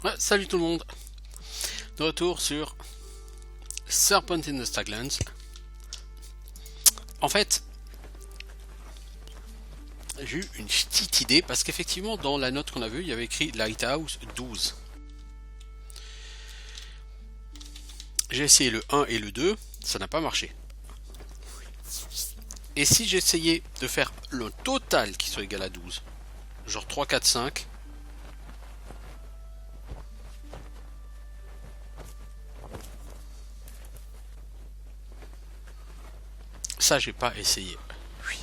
Ouais, salut tout le monde, de retour sur Serpent in the Staglands. En fait, j'ai eu une petite idée parce qu'effectivement dans la note qu'on a vue, il y avait écrit Lighthouse 12. J'ai essayé le 1 et le 2, ça n'a pas marché. Et si j'essayais de faire le total qui soit égal à 12, genre 3, 4, 5, ça j'ai pas essayé. Oui.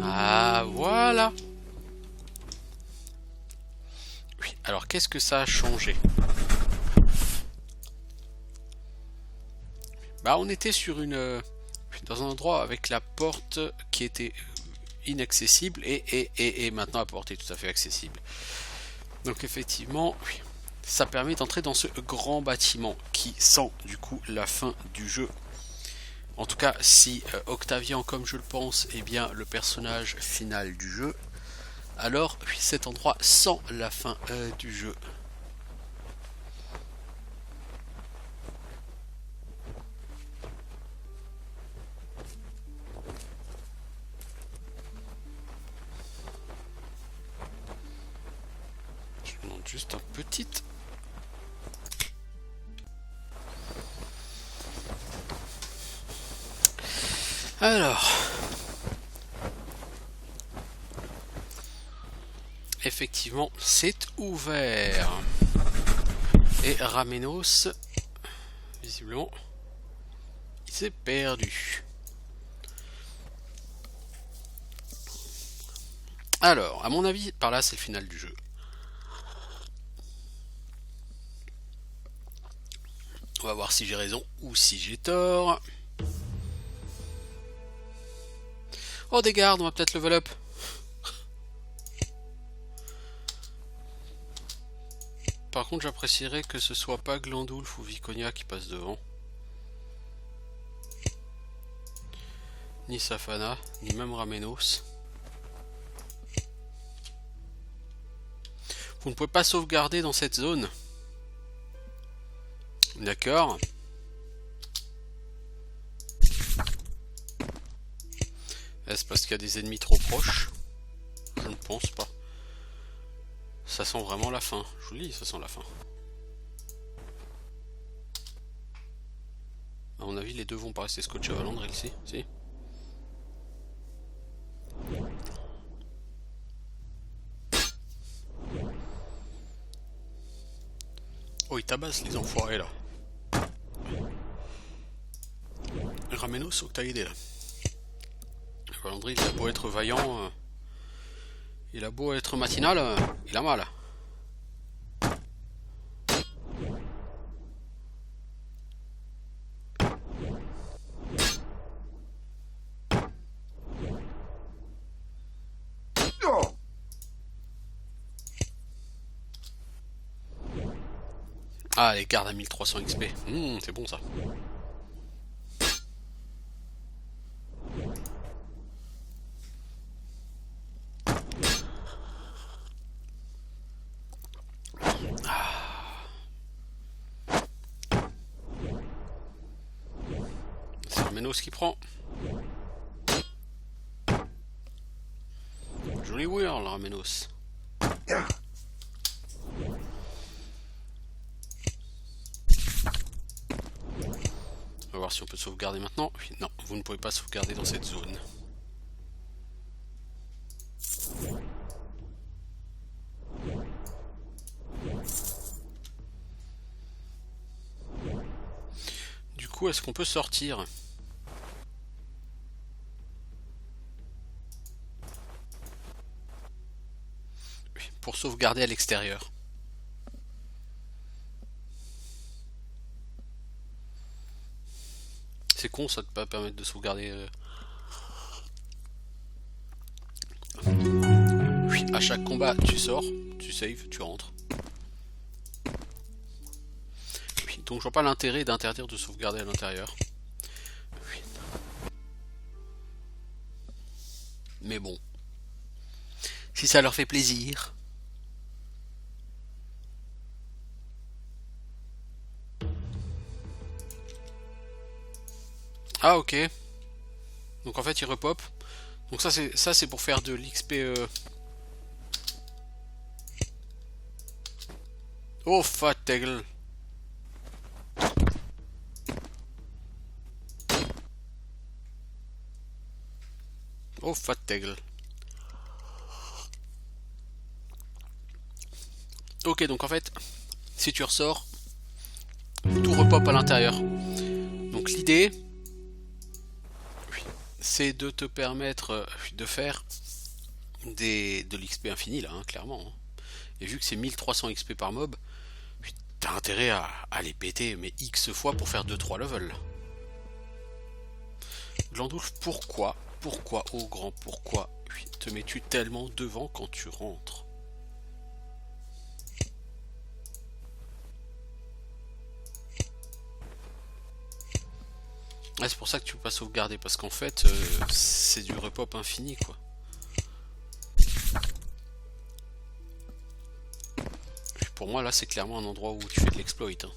Ah voilà. Oui, alors qu'est-ce que ça a changé? Bah on était sur dans un endroit avec la porte qui était inaccessible et maintenant la porte est tout à fait accessible. Donc effectivement, oui, ça permet d'entrer dans ce grand bâtiment qui sent du coup la fin du jeu. En tout cas, si Octavian, comme je le pense, est bien le personnage final du jeu, alors oui, cet endroit sent la fin du jeu. Je demande juste un petit. Alors, effectivement, c'est ouvert. Et Ramenos, visiblement, il s'est perdu. Alors, à mon avis, par là, c'est le final du jeu. On va voir si j'ai raison ou si j'ai tort. Oh, des gardes, on va peut-être level up. Par contre, j'apprécierais que ce soit pas Glandulf ou Viconia qui passe devant. Ni Safana, ni même Ramenos. Vous ne pouvez pas sauvegarder dans cette zone. D'accord. Est-ce parce qu'il y a des ennemis trop proches? Je ne pense pas. Ça sent vraiment la fin. Je vous le dis, ça sent la fin. À mon avis, les deux vont pas rester scotchés à Valandril ici. Si. Oh, ils tabassent les enfoirés là. Ramenos, faut que t'as aidé là. Valandril, il a beau être vaillant, il a beau être matinal, il a mal. Ah, les gardes à 1300 XP. C'est bon ça. C'est Ramenos qui prend. Joli whirl, Ramenos. On va voir si on peut sauvegarder maintenant. Non, vous ne pouvez pas sauvegarder dans cette zone. Du coup, est-ce qu'on peut sortir? Oui, pour sauvegarder à l'extérieur. C'est con, ça te pas permettre de sauvegarder. Oui, à chaque combat, tu sors, tu saves, tu rentres. Oui, donc je vois pas l'intérêt d'interdire de sauvegarder à l'intérieur. Oui. Mais bon. Si ça leur fait plaisir. Ah ok. Donc en fait il repop. Donc ça c'est pour faire de l'XP. Oh fat ta gueule. Oh fat ta gueule. Ok donc en fait si tu ressors, tout repop à l'intérieur. Donc l'idée c'est de te permettre de faire de l'XP infini là, hein, clairement. Hein. Et vu que c'est 1300 XP par mob, t'as intérêt à les péter, mais X fois pour faire 2-3 levels. Glandoulf, pourquoi, oh grand pourquoi, te mets-tu tellement devant quand tu rentres? Ah, c'est pour ça que tu peux pas sauvegarder, parce qu'en fait, c'est du repop infini, quoi. Pour moi, là, c'est clairement un endroit où tu fais de l'exploit. Hein.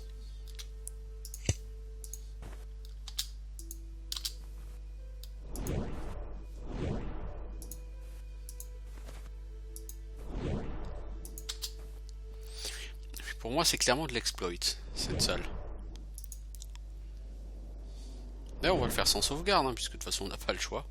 Pour moi, c'est clairement de l'exploit, cette salle. D'ailleurs, on va le faire sans sauvegarde, hein, puisque de toute façon, on n'a pas le choix.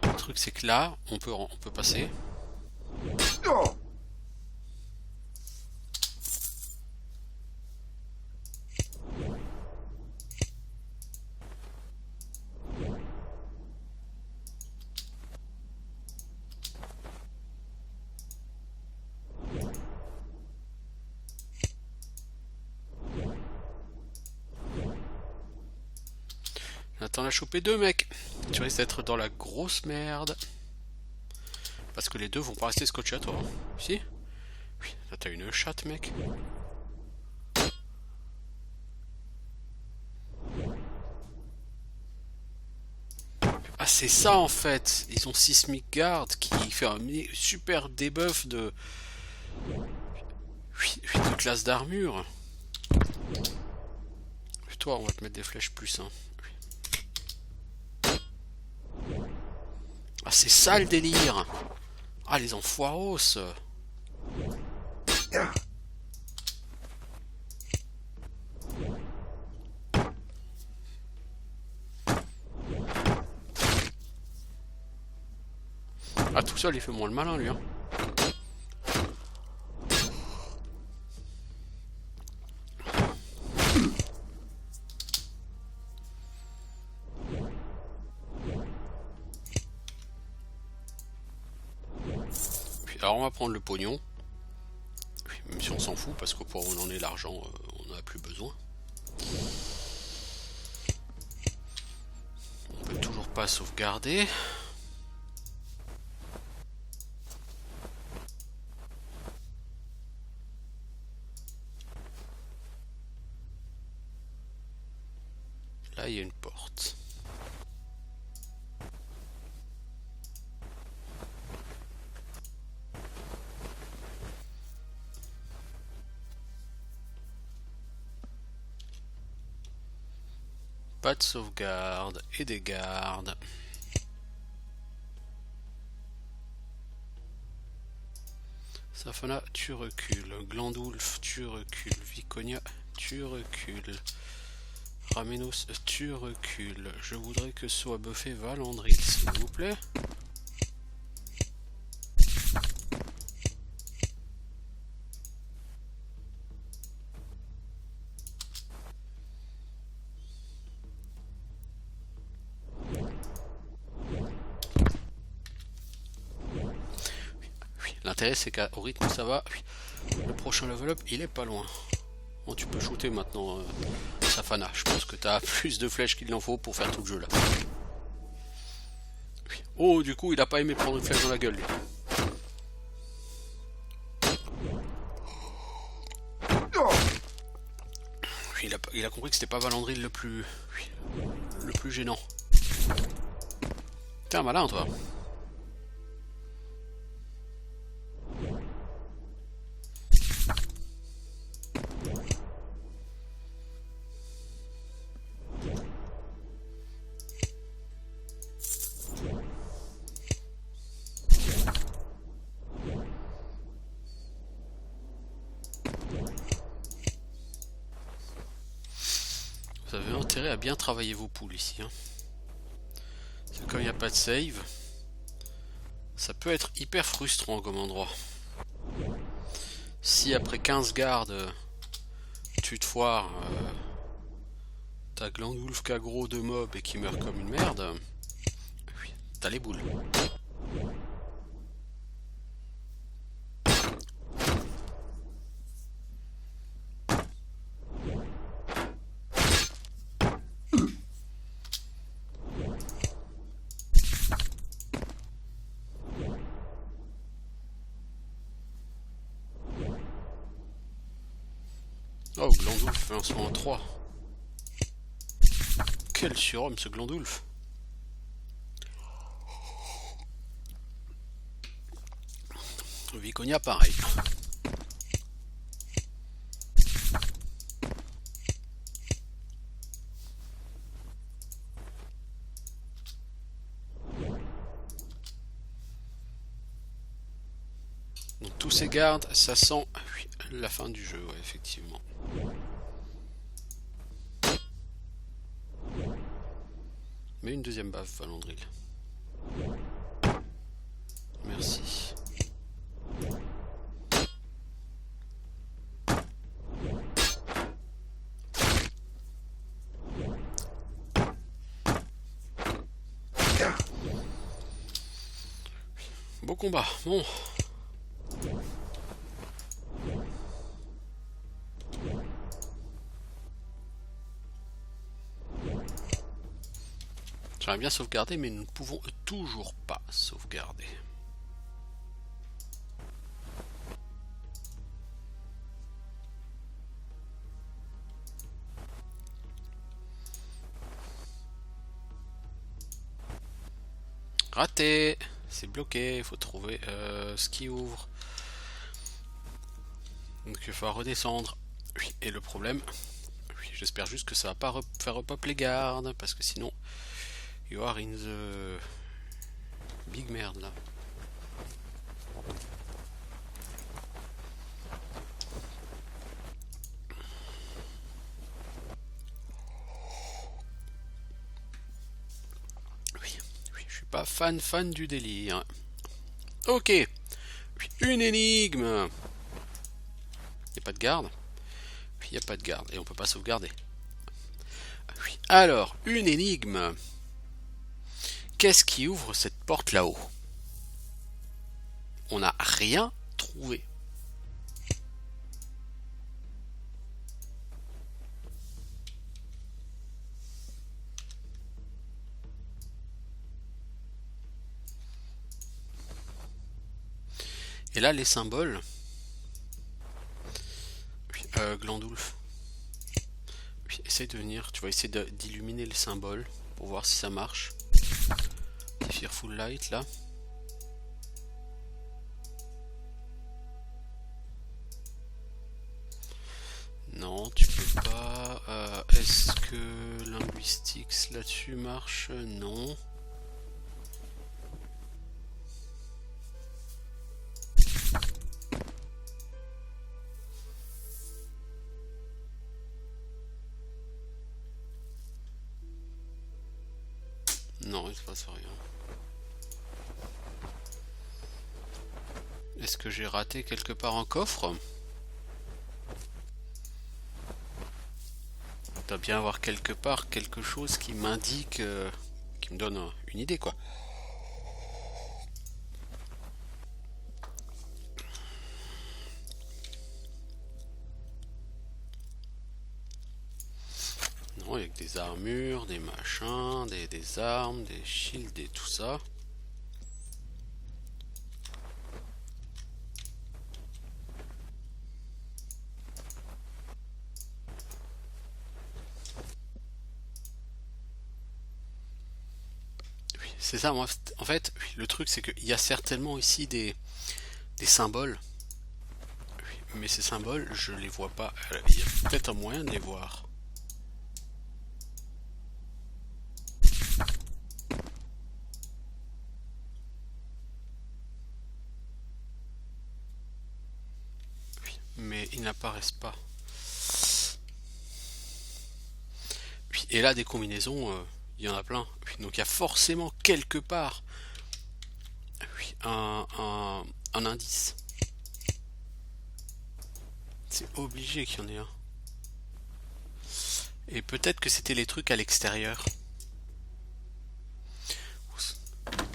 Le truc, c'est que là, on peut passer. Attends, la choper deux, mec. Tu risques d'être dans la grosse merde. Parce que les deux vont pas rester scotchés à toi. Hein. Si? Oui, là t'as une chatte, mec. Ah, c'est ça en fait. Ils ont Sismic Guard qui fait un super debuff de classe d'armure. Toi, on va te mettre des flèches plus. Hein. Ah, c'est ça le délire. Ah, les enfoiros. Ah, tout seul, il fait moins le malin, lui. Hein. Alors, on va prendre le pognon. Même si on s'en fout, parce que pour où on en est l'argent, on n'en a plus besoin. On peut toujours pas sauvegarder. Là, il y a une porte. Pas de sauvegarde et des gardes. Safana, tu recules. Glandoulf, tu recules. Viconia, tu recules. Ramenos, tu recules. Je voudrais que soit buffé Valandril, s'il vous plaît. L'intérêt c'est qu'au rythme ça va, le prochain level up il est pas loin. Bon, tu peux shooter maintenant Safana, je pense que tu as plus de flèches qu'il n'en faut pour faire tout le jeu là. Oh, du coup il a pas aimé prendre une flèche dans la gueule lui. Il a compris que c'était pas Valandril le plus gênant. T'es un malin toi. Vous avez intérêt à bien travailler vos poules ici. Hein. C'est comme il n'y a pas de save. Ça peut être hyper frustrant comme endroit. Si après 15 gardes, tu te foires, t'as Glandulf qui a gros de mobs et qui meurt comme une merde, t'as les boules. Oh, Glandulf fait un son en 3. Quel surhomme ce Glandulf. Viconia pareil. Donc tous ces gardes, ça sent la fin du jeu, ouais, effectivement. Mais une deuxième baffe, Valandril. Merci. Beau combat, bon. J'aimerais bien sauvegarder, mais nous ne pouvons toujours pas sauvegarder. Raté! C'est bloqué, il faut trouver ce qui ouvre. Donc il va redescendre. Et le problème, j'espère juste que ça va pas faire repop les gardes, parce que sinon, you are in the big merde là. Oui, je suis pas fan du délire. Ok, une énigme. Il n'y a pas de garde. Il n'y a pas de garde et on peut pas sauvegarder. Alors, une énigme. Qu'est-ce qui ouvre cette porte là-haut? On n'a rien trouvé. Et là, les symboles. Glandulf. Essaye de venir, tu vas essayer d'illuminer le symbole pour voir si ça marche. Petit Fearful Light là. Non, tu peux pas. Est-ce que Linguistics là-dessus marche? Non. Non, il se passe rien. Est-ce que j'ai raté quelque part un coffre? Il doit bien avoir quelque part quelque chose qui m'indique, qui me donne une idée quoi. Oh, avec des armures, des machins, des armes, des shields et tout ça. Oui, c'est ça, moi, en fait, oui, le truc c'est qu'il y a certainement ici des symboles. Oui, mais ces symboles, je les vois pas. Il y a peut-être un moyen de les voir. Oui, mais ils n'apparaissent pas. Oui, et là, des combinaisons, il y en a plein. Oui, donc il y a forcément quelque part oui, un indice. C'est obligé qu'il y en ait un. Et peut-être que c'était les trucs à l'extérieur.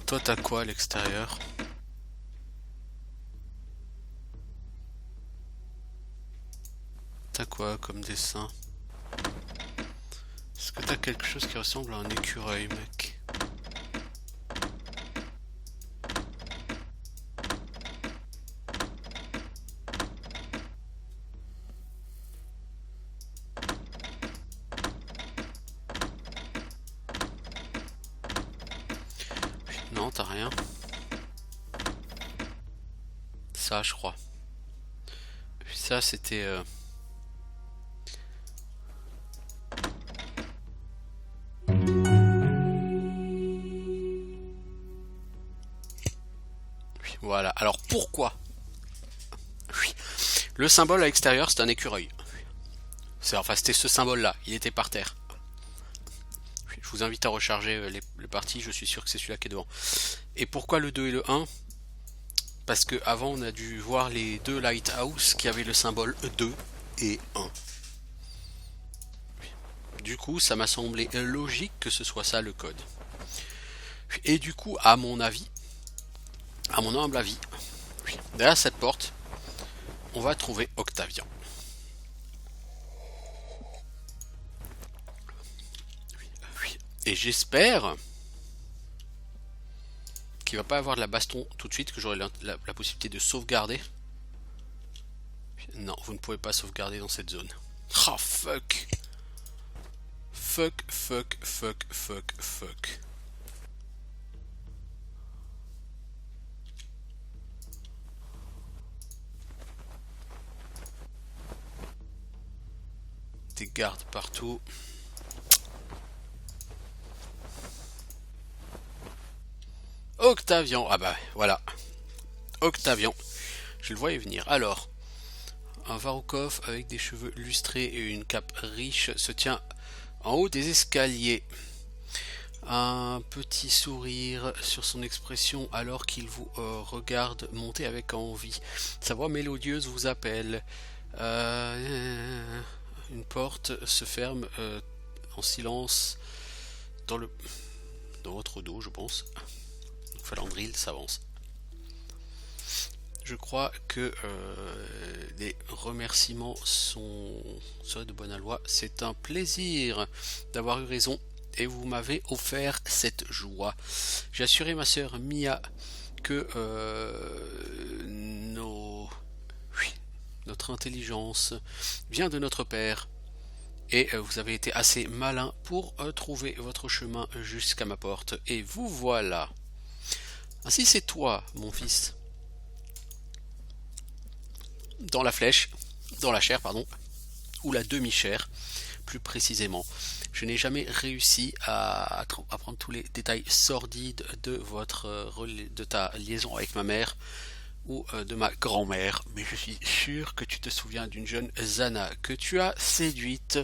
Toi, t'as quoi à l'extérieur? T'as quoi comme dessin? Est-ce que t'as quelque chose qui ressemble à un écureuil, mec? Non, t'as rien. Ça, je crois. Puis ça, c'était... Oui, voilà. Alors, pourquoi? Oui. Le symbole à l'extérieur, c'est un écureuil. Enfin, c'était ce symbole-là. Il était par terre. Oui, je vous invite à recharger les parties. Je suis sûr que c'est celui-là qui est devant. Et pourquoi le 2 et le 1? Parce que avant on a dû voir les deux lighthouse qui avaient le symbole 2 et 1. Du coup, ça m'a semblé logique que ce soit ça le code. Et du coup, à mon avis, à mon humble avis, derrière cette porte, on va trouver Octavian. Et j'espère qu'il va pas avoir de la baston tout de suite, que j'aurai la possibilité de sauvegarder. Non, vous ne pouvez pas sauvegarder dans cette zone. Oh fuck. Fuck, fuck, fuck, fuck, fuck. Des gardes partout. Octavian, ah bah voilà. Octavian, je le voyais venir. Alors, un Varukov avec des cheveux lustrés et une cape riche se tient en haut des escaliers. Un petit sourire sur son expression alors qu'il vous regarde monter avec envie. Sa voix mélodieuse vous appelle. Une porte se ferme en silence dans votre dos, je pense. Falandril s'avance. Je crois que les remerciements seraient de bonne aloi. C'est un plaisir d'avoir eu raison et vous m'avez offert cette joie. J'ai assuré ma sœur Mia que notre intelligence vient de notre père et vous avez été assez malin pour trouver votre chemin jusqu'à ma porte et vous voilà. Ainsi c'est toi, mon fils. Dans la flèche, dans la chair, pardon, ou la demi-chair, plus précisément. Je n'ai jamais réussi à prendre tous les détails sordides de ta liaison avec ma mère ou de ma grand-mère, mais je suis sûr que tu te souviens d'une jeune Zana que tu as séduite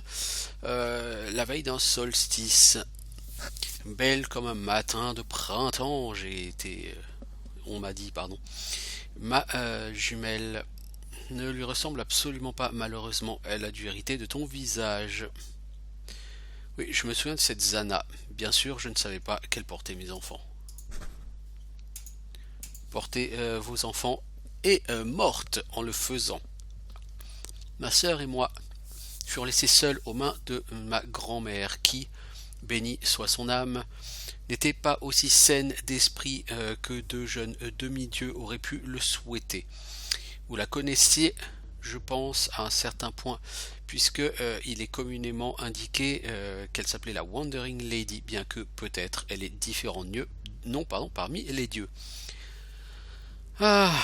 la veille d'un solstice. Belle comme un matin de printemps, on m'a dit, pardon. Ma jumelle ne lui ressemble absolument pas, malheureusement. Elle a dû hériter de ton visage. Oui, je me souviens de cette Zana. Bien sûr, je ne savais pas qu'elle portait mes enfants. Porter vos enfants est morte en le faisant. Ma sœur et moi furent laissés seuls aux mains de ma grand-mère qui, bénie soit son âme, n'était pas aussi saine d'esprit que de jeunes demi-dieux auraient pu le souhaiter. Vous la connaissiez, je pense, à un certain point, puisque il est communément indiqué qu'elle s'appelait la Wandering Lady, bien que peut-être elle est différente parmi les dieux. Ah.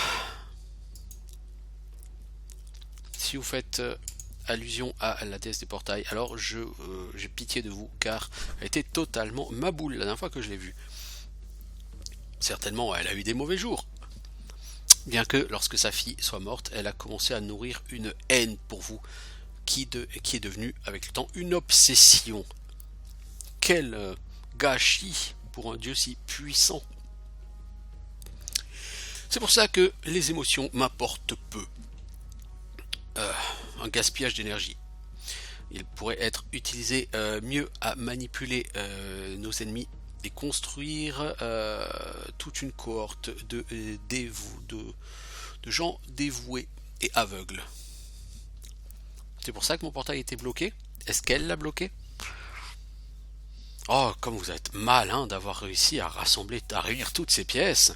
Si vous faites allusion à la déesse des portails, alors j'ai pitié de vous, car elle était totalement maboule la dernière fois que je l'ai vue. Certainement, elle a eu des mauvais jours. Bien que, lorsque sa fille soit morte, elle a commencé à nourrir une haine pour vous, qui est devenue, avec le temps, une obsession. Quel gâchis pour un dieu si puissant. C'est pour ça que les émotions m'apportent peu. Un gaspillage d'énergie. Il pourrait être utilisé mieux à manipuler nos ennemis et construire toute une cohorte de gens dévoués et aveugles. C'est pour ça que mon portail était bloqué. Est-ce qu'elle l'a bloqué? Oh, comme vous êtes malin d'avoir réussi à réunir toutes ces pièces.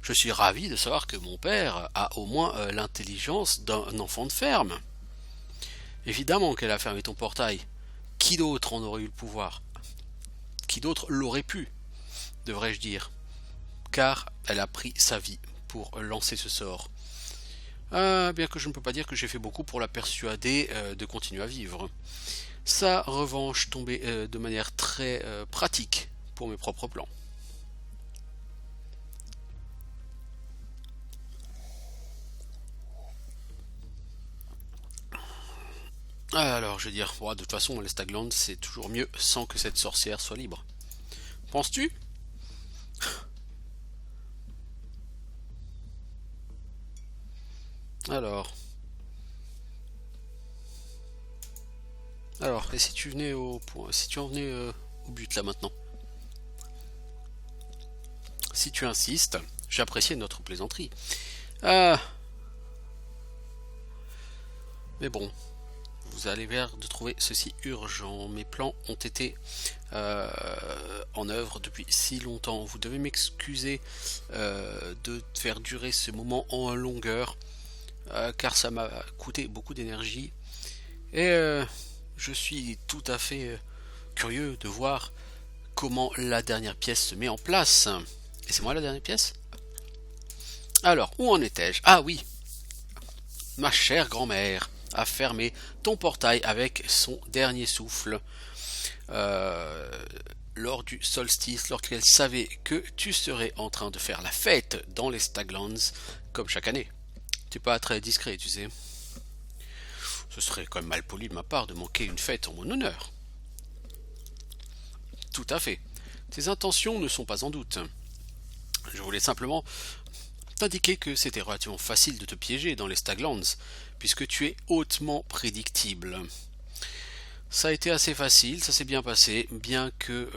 Je suis ravi de savoir que mon père a au moins l'intelligence d'un enfant de ferme. Évidemment qu'elle a fermé ton portail. Qui d'autre en aurait eu le pouvoir? Qui d'autre l'aurait pu, devrais-je dire? Car elle a pris sa vie pour lancer ce sort. Bien que je ne peux pas dire que j'ai fait beaucoup pour la persuader de continuer à vivre. Sa revanche tombait de manière très pratique pour mes propres plans. Alors, je veux dire, de toute façon, les Staglands, c'est toujours mieux sans que cette sorcière soit libre. Penses-tu? Alors, et si tu venais au point, si tu en venais au but là maintenant? Si tu insistes, j'appréciais notre plaisanterie. Mais bon, vous allez vers de trouver ceci urgent. Mes plans ont été en œuvre depuis si longtemps. Vous devez m'excuser de faire durer ce moment en longueur, car ça m'a coûté beaucoup d'énergie. Et je suis tout à fait curieux de voir comment la dernière pièce se met en place. Et c'est moi la dernière pièce? Alors, où en étais-je? Ah oui, ma chère grand-mère a fermé ton portail avec son dernier souffle lors du solstice, lorsqu'elle savait que tu serais en train de faire la fête dans les Staglands, comme chaque année. Tu n'es pas très discret, tu sais. Ce serait quand même mal poli de ma part de manquer une fête en mon honneur. Tout à fait. Tes intentions ne sont pas en doute. Je voulais simplement t'indiquer que c'était relativement facile de te piéger dans les Staglands, puisque tu es hautement prédictible. Ça a été assez facile, ça s'est bien passé, bien que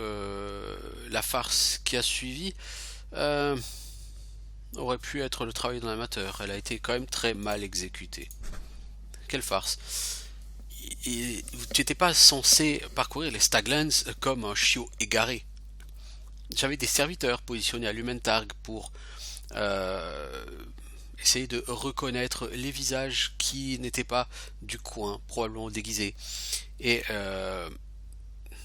la farce qui a suivi aurait pu être le travail d'un amateur. Elle a été quand même très mal exécutée. Quelle farce! Tu n'étais pas censé parcourir les Staglands comme un chiot égaré. J'avais des serviteurs positionnés à Lumentarg pour essayer de reconnaître les visages qui n'étaient pas du coin, probablement déguisés. Et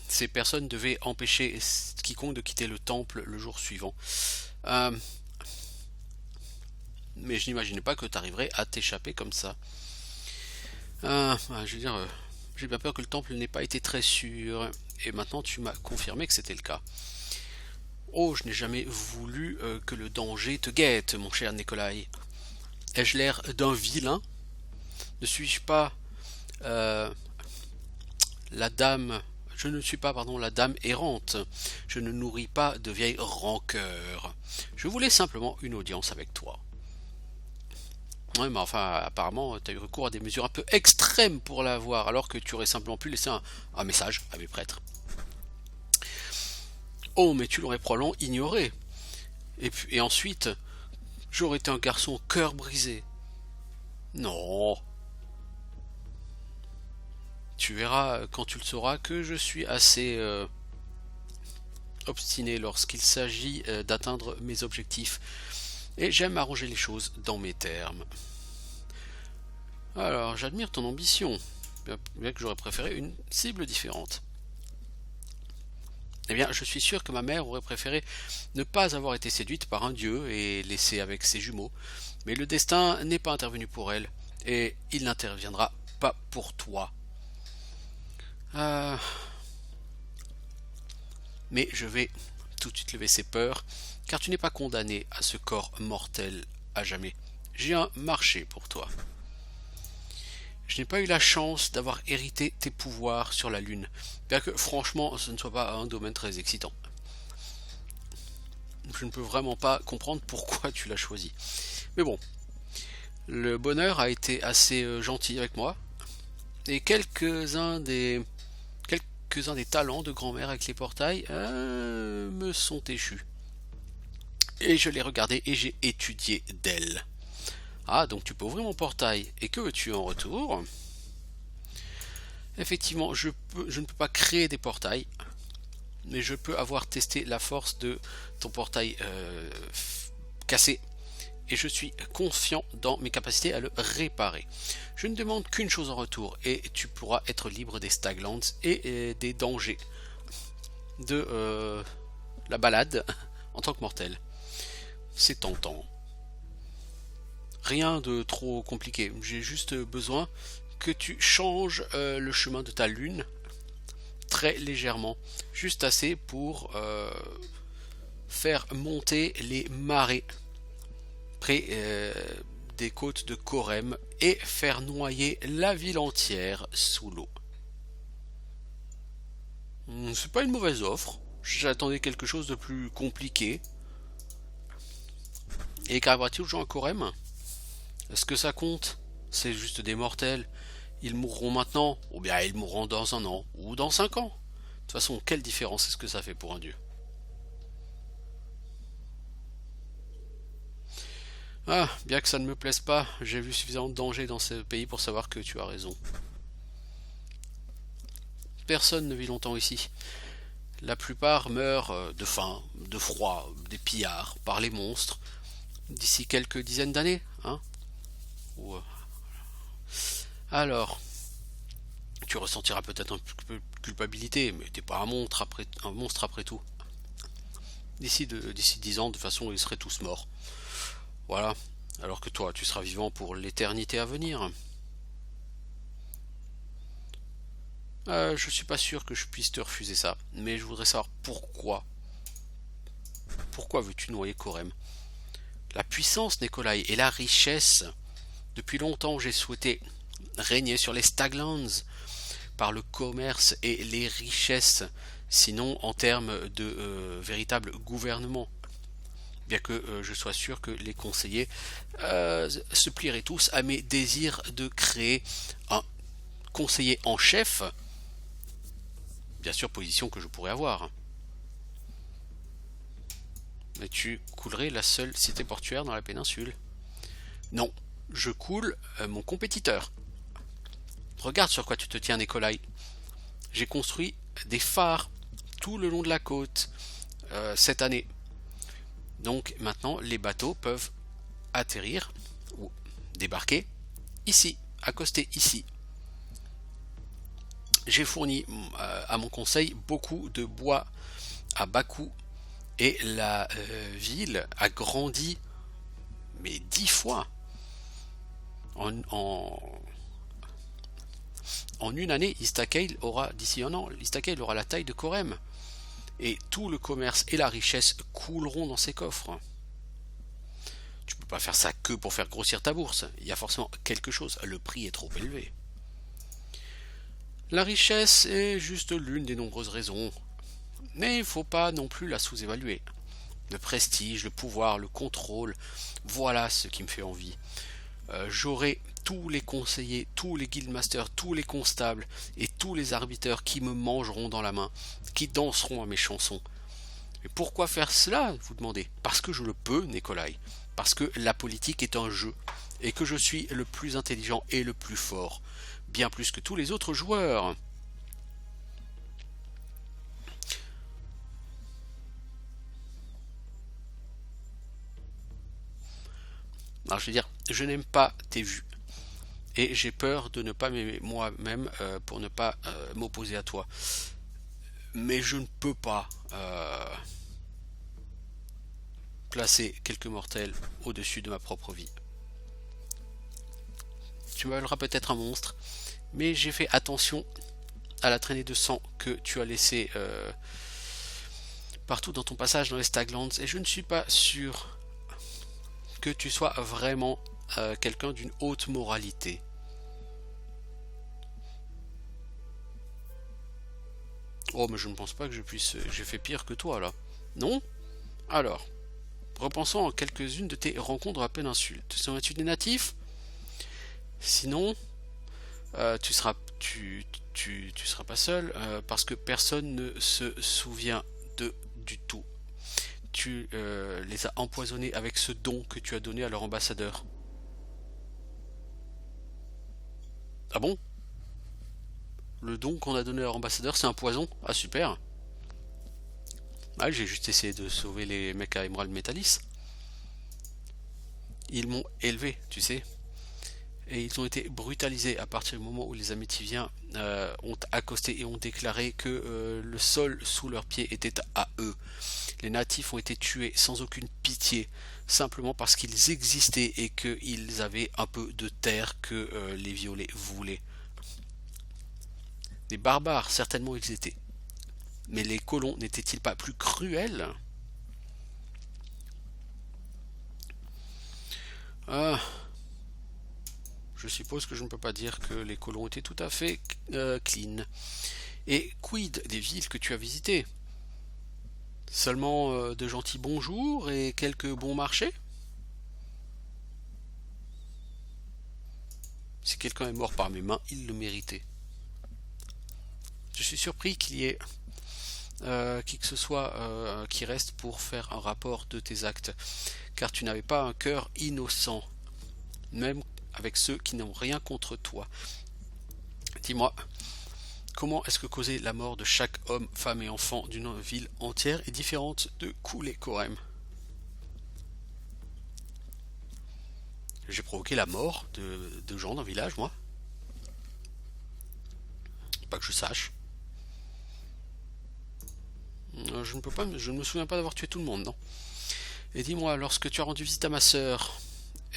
ces personnes devaient empêcher quiconque de quitter le temple le jour suivant. Mais je n'imaginais pas que tu arriverais à t'échapper comme ça. Je veux dire, j'ai bien peur que le temple n'ait pas été très sûr. Et maintenant tu m'as confirmé que c'était le cas. Oh, je n'ai jamais voulu que le danger te guette, mon cher Nikolai. Ai-je l'air d'un vilain? Ne suis-je pas la dame... Je ne suis pas, la dame errante. Je ne nourris pas de vieilles rancœurs. Je voulais simplement une audience avec toi. Oui, mais enfin, apparemment, tu as eu recours à des mesures un peu extrêmes pour l'avoir, alors que tu aurais simplement pu laisser un message à mes prêtres. Oh, mais tu l'aurais probablement ignoré. Et ensuite, j'aurais été un garçon au cœur brisé. Non. Tu verras quand tu le sauras que je suis assez obstiné lorsqu'il s'agit d'atteindre mes objectifs. Et j'aime arranger les choses dans mes termes. Alors, j'admire ton ambition, bien que j'aurais préféré une cible différente. Eh bien, je suis sûr que ma mère aurait préféré ne pas avoir été séduite par un dieu et laissée avec ses jumeaux, mais le destin n'est pas intervenu pour elle, et il n'interviendra pas pour toi. Euh, Mais je vais tout de suite lever ses peurs, car tu n'es pas condamné à ce corps mortel à jamais. J'ai un marché pour toi. Je n'ai pas eu la chance d'avoir hérité tes pouvoirs sur la Lune, bien que franchement ce ne soit pas un domaine très excitant. Je ne peux vraiment pas comprendre pourquoi tu l'as choisi. Mais bon, le bonheur a été assez gentil avec moi, et quelques-uns des talents de grand-mère avec les portails me sont échus. Et je l'ai regardé et j'ai étudié d'elle. Ah, donc tu peux ouvrir mon portail. Et que veux-tu en retour? Effectivement, je ne peux pas créer des portails, mais je peux avoir testé la force de ton portail cassé. Et je suis confiant dans mes capacités à le réparer. Je ne demande qu'une chose en retour, et tu pourras être libre des Staglands et des dangers de la balade en tant que mortel. C'est tentant. Rien de trop compliqué. J'ai juste besoin que tu changes le chemin de ta lune très légèrement, juste assez pour faire monter les marées près des côtes de Corem et faire noyer la ville entière sous l'eau. C'est pas une mauvaise offre. J'attendais quelque chose de plus compliqué. Et qu'arrivera-t-il aux gens à Corem? Est-ce que ça compte? C'est juste des mortels. Ils mourront maintenant, ou bien ils mourront dans un an, ou dans 5 ans. De toute façon, quelle différence est-ce que ça fait pour un dieu? Ah, bien que ça ne me plaise pas, j'ai vu suffisamment de danger dans ce pays pour savoir que tu as raison. Personne ne vit longtemps ici. La plupart meurent de faim, de froid, des pillards, par les monstres, d'ici quelques dizaines d'années, hein? Ou, alors, tu ressentiras peut-être un peu de culpabilité, mais t'es pas un monstre après tout. D'ici 10 ans, de toute façon, ils seraient tous morts. Voilà. Alors que toi, tu seras vivant pour l'éternité à venir. Je suis pas sûr que je puisse te refuser ça, mais je voudrais savoir pourquoi. Pourquoi veux-tu noyer Corem? La puissance, Nikolai, et la richesse. Depuis longtemps, j'ai souhaité régner sur les Staglands par le commerce et les richesses, sinon en termes de véritable gouvernement. Bien que je sois sûr que les conseillers se plieraient tous à mes désirs de créer un conseiller en chef, bien sûr position que je pourrais avoir. Mais tu coulerais la seule cité portuaire dans la péninsule? Non, je coule mon compétiteur. Regarde sur quoi tu te tiens, Nikolai. J'ai construit des phares tout le long de la côte cette année. Donc maintenant, les bateaux peuvent atterrir ou débarquer ici, accoster ici. J'ai fourni à mon conseil beaucoup de bois à bas coût et la ville a grandi mais 10 fois en une année. Istakail aura, d'ici un an, Istakail aura la taille de Corem. Et tout le commerce et la richesse couleront dans ses coffres. Tu peux pas faire ça que pour faire grossir ta bourse. Il y a forcément quelque chose. Le prix est trop élevé. La richesse est juste l'une des nombreuses raisons. Mais il ne faut pas non plus la sous-évaluer. Le prestige, le pouvoir, le contrôle, voilà ce qui me fait envie. J'aurai tous les conseillers, tous les guildmasters, tous les constables et tous les arbiteurs qui me mangeront dans la main, qui danseront à mes chansons. Et pourquoi faire cela, vous demandez? Parce que je le peux, Nikolai. Parce que la politique est un jeu, et que je suis le plus intelligent et le plus fort. bien plus que tous les autres joueurs. Alors je veux dire, je n'aime pas tes vues. Et j'ai peur de ne pas m'aimer moi-même pour ne pas m'opposer à toi. Mais je ne peux pas placer quelques mortels au-dessus de ma propre vie. Tu m'appelleras peut-être un monstre, mais j'ai fait attention à la traînée de sang que tu as laissée partout dans ton passage dans les Staglands, et je ne suis pas sûr que tu sois vraiment quelqu'un d'une haute moralité. Oh, mais je ne pense pas que je puisse... J'ai fait pire que toi, là. Non? Alors, repensons à quelques-unes de tes rencontres à péninsule. Te souviens-tu des natifs? Sinon, tu seras pas seul, parce que personne ne se souvient du tout. Tu les as empoisonnés avec ce don que tu as donné à leur ambassadeur. Ah bon? Le don qu'on a donné à leur ambassadeur, c'est un poison? Ah super. Ah, j'ai juste essayé de sauver les mecs à Emerald Metalis. Ils m'ont élevé, tu sais. Et ils ont été brutalisés à partir du moment où les Amétiviens ont accosté et ont déclaré que le sol sous leurs pieds était à eux. Les natifs ont été tués sans aucune pitié, simplement parce qu'ils existaient et qu'ils avaient un peu de terre que les violets voulaient. Des barbares, certainement ils étaient. Mais les colons n'étaient-ils pas plus cruels? Je suppose que je ne peux pas dire que les colons étaient tout à fait clean. Et quid des villes que tu as visitées? Seulement de gentils bonjours et quelques bons marchés? Si quelqu'un est mort par mes mains, il le méritait. Je suis surpris qu'il y ait qui que ce soit qui reste pour faire un rapport de tes actes, car tu n'avais pas un cœur innocent, même avec ceux qui n'ont rien contre toi. Dis-moi, comment est-ce que causer la mort de chaque homme, femme et enfant d'une ville entière est différente de couler Corem? J'ai provoqué la mort de gens d'un village, moi? Pas que je sache. Je ne me souviens pas d'avoir tué tout le monde, non. Et dis-moi, lorsque tu as rendu visite à ma sœur,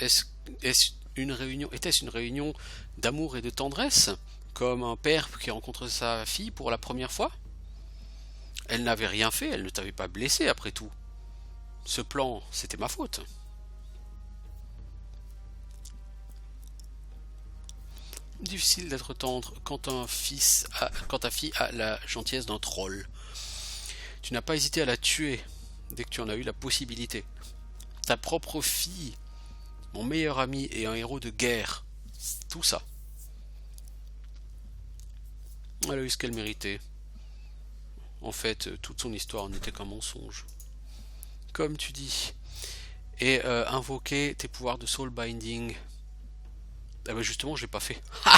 était-ce une réunion d'amour et de tendresse, comme un père qui rencontre sa fille pour la première fois? Elle n'avait rien fait, elle ne t'avait pas blessé après tout. Ce plan, c'était ma faute. Difficile d'être tendre quand ta fille a la gentillesse d'un troll. Tu n'as pas hésité à la tuer dès que tu en as eu la possibilité. Ta propre fille, mon meilleur ami et un héros de guerre. Tout ça. Elle a eu ce qu'elle méritait. En fait, toute son histoire n'était qu'un mensonge. Comme tu dis. Et invoquer tes pouvoirs de soul binding. Ah ben justement, je l'ai pas fait. Ha!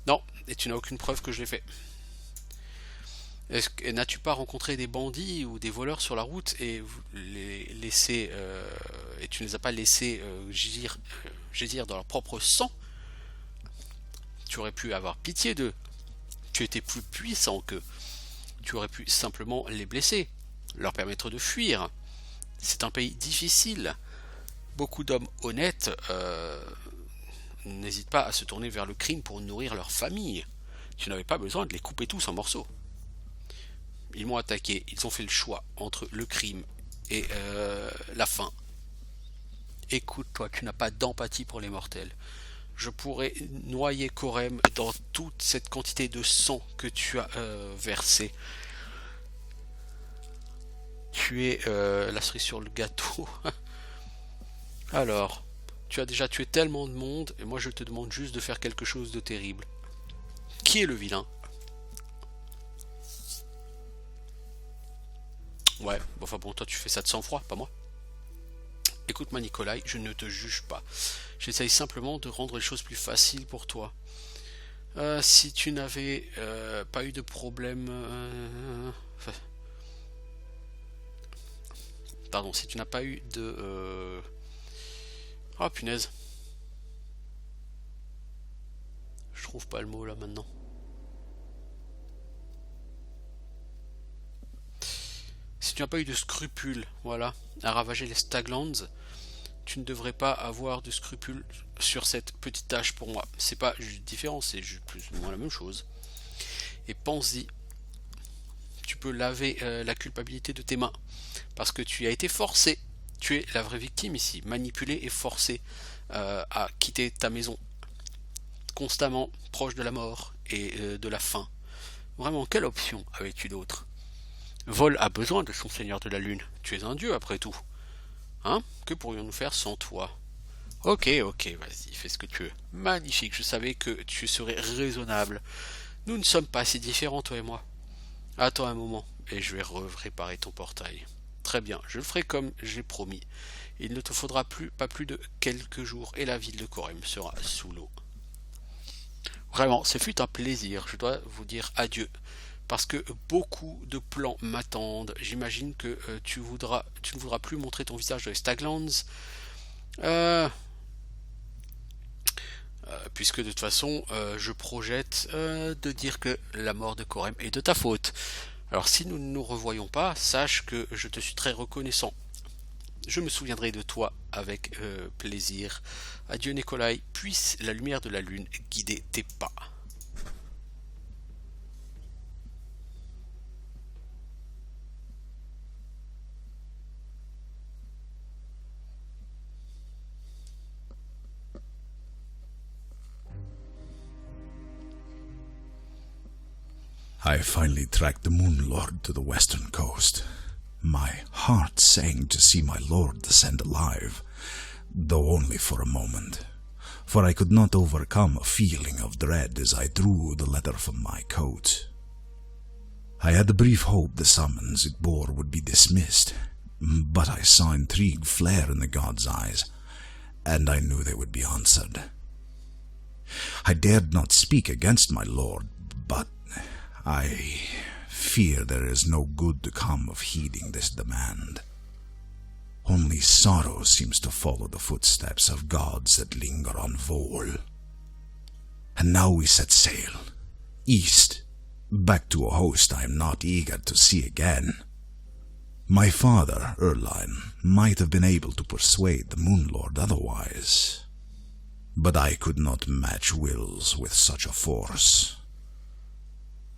Non, et tu n'as aucune preuve que je l'ai fait. N'as-tu pas rencontré des bandits ou des voleurs sur la route et et tu ne les as pas laissés gîr dans leur propre sang? Tu aurais pu avoir pitié d'eux. Tu étais plus puissant qu'eux. Tu aurais pu simplement les blesser, leur permettre de fuir. C'est un pays difficile. Beaucoup d'hommes honnêtes n'hésitent pas à se tourner vers le crime pour nourrir leur famille. Tu n'avais pas besoin de les couper tous en morceaux. Ils m'ont attaqué, ils ont fait le choix entre le crime et la faim. Écoute, toi, tu n'as pas d'empathie pour les mortels. Je pourrais noyer Corem dans toute cette quantité de sang que tu as versé. Tu es la cerise sur le gâteau. Alors, tu as déjà tué tellement de monde, et moi je te demande juste de faire quelque chose de terrible. Qui est le vilain? Ouais, bon, enfin bon, toi tu fais ça de sang-froid, pas moi. Écoute-moi Nikolai, je ne te juge pas. J'essaye simplement de rendre les choses plus faciles pour toi. Si tu n'avais pas eu de problème... pardon, si tu n'as pas eu de... Oh punaise. Je trouve pas le mot là maintenant. Si tu n'as pas eu de scrupules, voilà, à ravager les Staglands, tu ne devrais pas avoir de scrupules sur cette petite tâche pour moi. C'est pas différent, c'est plus ou moins la même chose. Et pense-y, tu peux laver la culpabilité de tes mains, parce que tu as été forcé. Tu es la vraie victime ici, manipulé et forcé à quitter ta maison, constamment proche de la mort et de la faim. Vraiment, quelle option avais-tu d'autre? Vol a besoin de son seigneur de la lune. Tu es un dieu après tout. Hein? Que pourrions-nous faire sans toi? Ok, vas-y, fais ce que tu veux. Magnifique, je savais que tu serais raisonnable. Nous ne sommes pas si différents, toi et moi. Attends un moment, et je vais réparer ton portail. Très bien, je le ferai comme j'ai promis. Il ne te faudra pas plus de quelques jours, et la ville de Corem sera sous l'eau. Vraiment, ce fut un plaisir, je dois vous dire adieu. Parce que beaucoup de plans m'attendent. J'imagine que tu ne voudras plus montrer ton visage dans les Staglands. Puisque de toute façon, je projette de dire que la mort de Corem est de ta faute. Alors si nous ne nous revoyons pas, sache que je te suis très reconnaissant. Je me souviendrai de toi avec plaisir. Adieu Nikolai, puisse la lumière de la lune guider tes pas. I finally tracked the Moon Lord to the western coast. My heart sang to see my lord descend alive, though only for a moment, for I could not overcome a feeling of dread as I drew the letter from my coat. I had a brief hope the summons it bore would be dismissed, but I saw intrigue flare in the god's eyes, and I knew they would be answered. I dared not speak against my lord, but I fear there is no good to come of heeding this demand. Only sorrow seems to follow the footsteps of gods that linger on Vol. And now we set sail, east, back to a host I am not eager to see again. My father, Erline, might have been able to persuade the Moon Lord otherwise, but I could not match wills with such a force.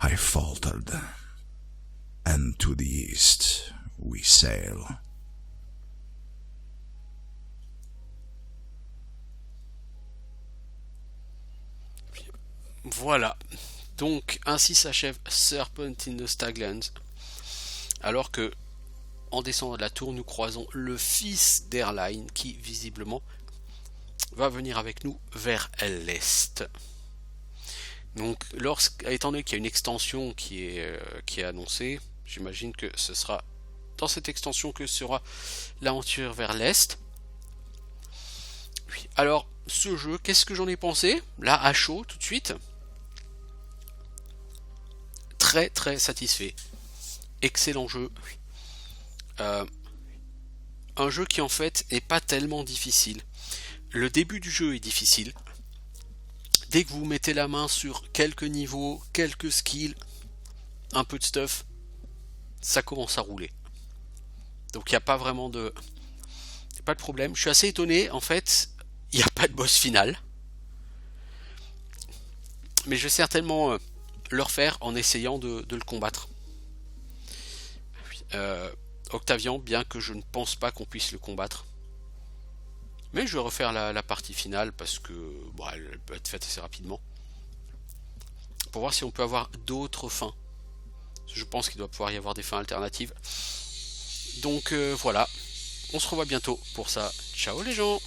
I faltered, and to the east we sail. Voilà, donc ainsi s'achève Serpent in the Staglands, alors que, en descendant de la tour, nous croisons le fils d'Erline qui, visiblement, va venir avec nous vers l'est. Donc, étant donné qu'il y a une extension qui est annoncée, j'imagine que ce sera dans cette extension que sera l'aventure vers l'est. Alors, ce jeu, qu'est-ce que j'en ai pensé? Là, à chaud, tout de suite. Très très satisfait. Excellent jeu. Un jeu qui en fait n'est pas tellement difficile. Le début du jeu est difficile. Dès que vous mettez la main sur quelques niveaux, quelques skills, un peu de stuff, ça commence à rouler. Donc il n'y a pas vraiment de problème. Je suis assez étonné, en fait, il n'y a pas de boss final. Mais je vais certainement le refaire en essayant de le combattre. Octavian, bien que je ne pense pas qu'on puisse le combattre. Mais je vais refaire la partie finale parce que elle peut être faite assez rapidement. Pour voir si on peut avoir d'autres fins. Je pense qu'il doit pouvoir y avoir des fins alternatives. Donc voilà. On se revoit bientôt pour ça. Ciao les gens!